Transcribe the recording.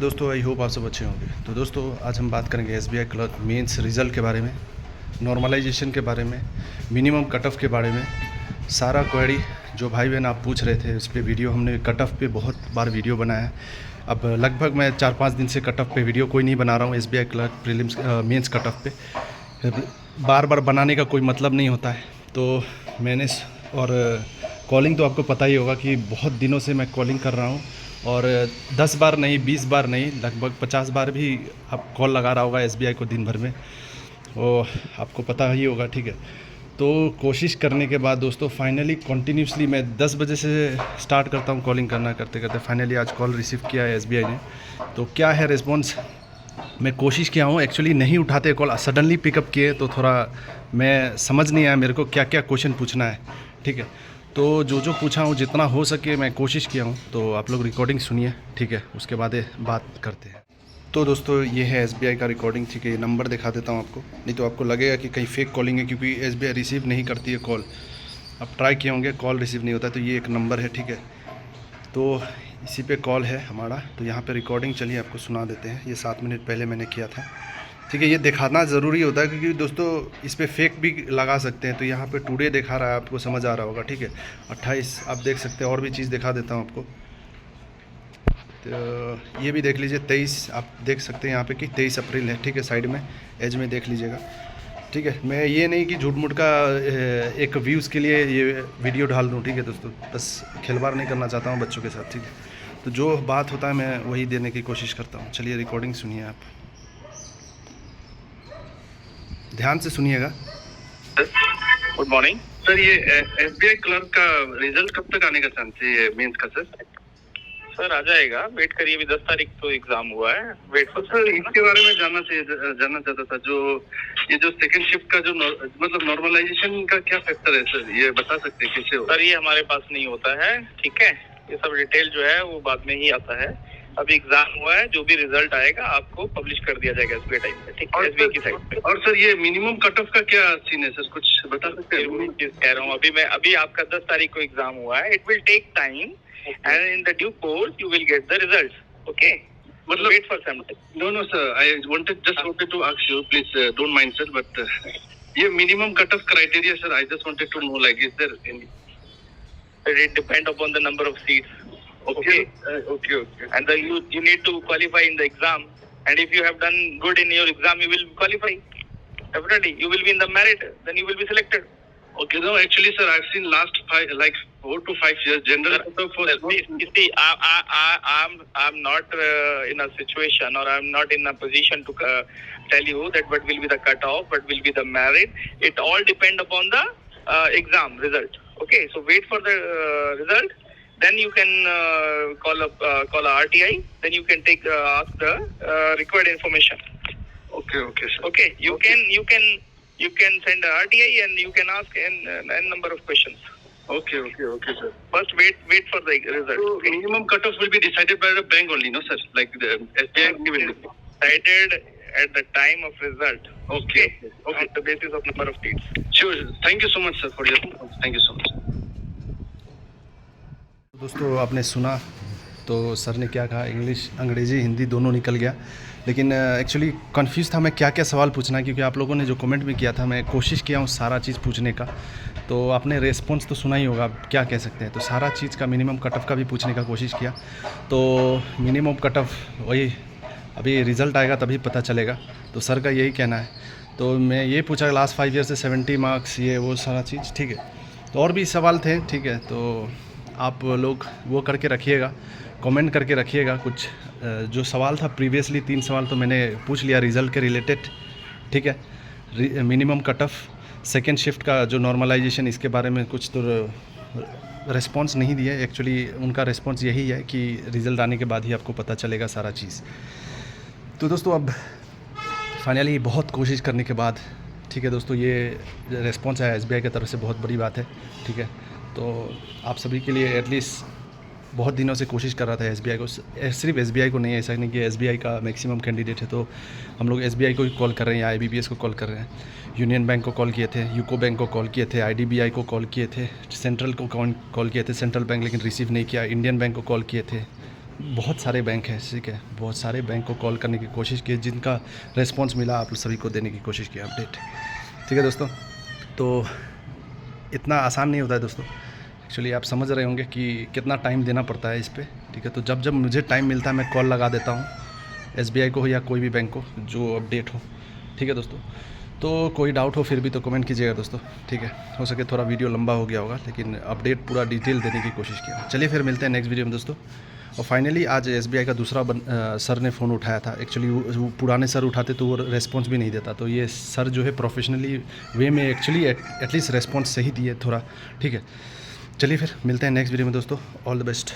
दोस्तों I hope आप सब अच्छे होंगे। तो दोस्तों आज हम बात करेंगे एसबीआई क्लर्क मेंस रिज़ल्ट के बारे में, नॉर्मलाइजेशन के बारे में, मिनिमम कट ऑफ के बारे में। सारा क्वेरी जो भाई बहन आप पूछ रहे थे उस पर वीडियो हमने कट ऑफ पे बहुत बार वीडियो बनाया है। अब लगभग मैं 4-5 दिन से कट ऑफ पे वीडियो कोई नहीं बना रहा हूँ। SBI clerk prelims mains cut off पे बार बार बनाने का कोई मतलब नहीं होता है। तो मैंने और कॉलिंग तो आपको पता ही होगा कि बहुत दिनों से मैं कॉलिंग कर रहा हूँ और 10 बार नहीं 20 बार नहीं लगभग 50 बार भी आप कॉल लगा रहा होगा एसबीआई को दिन भर में, वो आपको पता ही होगा। ठीक है, तो कोशिश करने के बाद दोस्तों फाइनली कंटिन्यूसली मैं 10 बजे से स्टार्ट करता हूँ कॉलिंग करना, करते करते फाइनली आज कॉल रिसीव किया है एसबीआई ने। तो क्या है रिस्पॉन्स, मैं कोशिश किया हूँ, एक्चुअली नहीं उठाते कॉल, सडनली पिकअप किए तो थोड़ा मैं समझ नहीं आया मेरे को क्या क्या क्वेश्चन पूछना है। ठीक है, तो जो पूछा हूँ जितना हो सके मैं कोशिश किया हूँ। तो आप लोग रिकॉर्डिंग सुनिए, ठीक है, उसके बाद बात करते हैं। तो दोस्तों ये है एसबीआई का रिकॉर्डिंग, ठीक है। ये नंबर दिखा देता हूँ आपको, नहीं तो आपको लगेगा कि कहीं फेक कॉलिंग है, क्योंकि एसबीआई रिसीव नहीं करती है कॉल। आप ट्राई किए होंगे, कॉल रिसीव नहीं होता। तो ये एक नंबर है, ठीक है, तो इसी पे कॉल है हमारा। तो यहाँ पे रिकॉर्डिंग चलिए आपको सुना देते हैं। ये 7 मिनट पहले मैंने किया था, ठीक है। ये दिखाना ज़रूरी होता है क्योंकि दोस्तों इस पर फेक भी लगा सकते हैं। तो यहाँ पे टुडे दिखा रहा है, आपको समझ आ रहा होगा, ठीक है। 28 आप देख सकते हैं, और भी चीज़ दिखा देता हूँ आपको। तो ये भी देख लीजिए, 23 आप देख सकते हैं यहाँ पे कि 23 अप्रैल है, ठीक है। साइड में एज में देख लीजिएगा, ठीक है। मैं ये नहीं कि झूठ मूठ का एक व्यूज़ के लिए ये वीडियो डाल दूँ, ठीक है दोस्तों, बस खिलवाड़ नहीं करना चाहता हूँ बच्चों के साथ, ठीक है। तो जो बात होता है मैं वही देने की कोशिश करता हूँ। चलिए रिकॉर्डिंग सुनिए, आप ध्यान से सुनिएगा। गुड मॉर्निंग सर, ये एसबीआई क्लर्क का रिजल्ट कब तक आने का चांस है मेंस का? सर आ जाएगा, वेट करिए। अभी 10 तारीख तो एग्जाम हुआ है, वेट फॉर सर। इसके बारे में जानना चाहता था, जो सेकंड शिफ्ट का जो मतलब नॉर्मलाइजेशन का क्या फैक्टर है सर, ये बता सकते हैं कैसे हो? सर ये हमारे पास नहीं होता है, ठीक है। ये सब डिटेल जो है वो बाद में ही आता है। अभी एग्जाम हुआ है, जो भी रिजल्ट आएगा आपको पब्लिश कर दिया जाएगा एसबीआई टाइम पे, ठीक है, एसबीआई की साइट पे। और सर ये मिनिमम कट ऑफ का क्या सीन है सर, कुछ बता सकते हैं? कह रहा हूँ अभी आपका 10 तारीख को एग्जाम हुआ है। It will take time and in the due course you will get the results, okay? मतलब wait for some time. No sir, I wanted to ask you, please don't mind sir, but ये minimum cut off criteria sir, I just wanted to know, like, is there any? It depend upon the number of seats, okay. Okay. And you need to qualify in the exam, and if you have done good in your exam you will qualify, definitely you will be in the merit, then you will be selected. Okay, no, actually, sir, I've seen last 4 to 5 years general. You see, I'm not in a situation, or I'm not in a position to tell you that what will be the cutoff, what will be the merit. It all depend upon the exam result. Okay, so wait for the result. Then you can call a RTI. Then you can ask the required information. Okay, sir. Okay, you can send a RTI and you can ask n number of questions. Okay, sir. First, wait for the result. So, okay. Minimum cutoff will be decided by the bank only, no, sir? Like the SBI will be decided at the time of result. Okay. On the basis of number of seats. Sure. Thank you so much, sir, for your. Thank you so much. दोस्तों आपने सुना तो sir ने क्या कहा, English अंग्रेज़ी हिंदी दोनों निकल गया, लेकिन एक्चुअली कंफ्यूज था मैं क्या क्या सवाल पूछना है, क्योंकि आप लोगों ने जो कमेंट भी किया था मैं कोशिश किया हूँ सारा चीज़ पूछने का। तो आपने रेस्पॉन्स तो सुना ही होगा, आप क्या कह सकते हैं। तो सारा चीज़ का मिनिमम कट ऑफ का भी पूछने का कोशिश किया। तो मिनिमम कट ऑफ वही अभी रिज़ल्ट आएगा तभी पता चलेगा। तो सर का यही कहना है। तो मैं ये पूछा लास्ट 5 ईयर से 70 मार्क्स, ये वो सारा चीज़, ठीक है। तो और भी सवाल थे, ठीक है। तो आप लोग वो करके रखिएगा, कमेंट करके रखिएगा। कुछ जो सवाल था प्रीवियसली 3 सवाल तो मैंने पूछ लिया रिज़ल्ट के रिलेटेड, ठीक है। Minimum cut off, second shift का जो नॉर्मलाइजेशन, इसके बारे में कुछ तो रिस्पॉन्स नहीं दिया। एक्चुअली उनका रिस्पॉन्स यही है कि रिज़ल्ट आने के बाद ही आपको पता चलेगा सारा चीज़। तो दोस्तों अब फाइनली बहुत कोशिश करने के बाद, ठीक है दोस्तों, ये रिस्पॉन्स है एसबीआई की तरफ से, बहुत बड़ी बात है, ठीक है। तो आप सभी के लिए एटलीस्ट बहुत दिनों से कोशिश कर रहा था एसबीआई को, सिर्फ एसबीआई को नहीं, ऐसा नहीं कि एसबीआई का मैक्सिमम कैंडिडेट है। तो हम लोग एसबीआई को ही कॉल कर रहे हैं या आईबीपीएस को कॉल कर रहे हैं, यूनियन बैंक को कॉल किए थे, यूको बैंक को कॉल किए थे, आईडीबीआई को कॉल किए थे, सेंट्रल को कॉल किए थे, सेंट्रल बैंक, लेकिन रिसीव नहीं किया। इंडियन बैंक को कॉल किए थे, बहुत सारे बैंक हैं, ठीक है, बहुत सारे बैंक को कॉल करने की कोशिश की, जिनका रेस्पॉन्स मिला आप सभी को देने की कोशिश की अपडेट। ठीक है दोस्तों, तो इतना आसान नहीं होता है दोस्तों। एक्चुअली आप समझ रहे होंगे कि कितना टाइम देना पड़ता है इस पर। ठीक है, तो जब जब मुझे टाइम मिलता है मैं कॉल लगा देता हूँ SBI को या कोई भी बैंक को जो अपडेट हो। ठीक है दोस्तों, तो कोई डाउट हो फिर भी तो कमेंट कीजिएगा दोस्तों। ठीक है, हो सके थोड़ा वीडियो लंबा हो गया होगा, लेकिन अपडेट पूरा डिटेल देने की कोशिश किया। चलिए फिर मिलते हैं नेक्स्ट वीडियो में दोस्तों। और फाइनली आज SBI का दूसरा सर ने फ़ोन उठाया था। एक्चुअली वो पुराने सर उठाते तो वो रेस्पॉन्स भी नहीं देता, तो ये सर जो है प्रोफेशनली वे में एक्चुअली एटलीस्ट रेस्पॉन्स सही दिए थोड़ा। ठीक है, चलिए फिर मिलते हैं नेक्स्ट वीडियो में दोस्तों। All the best.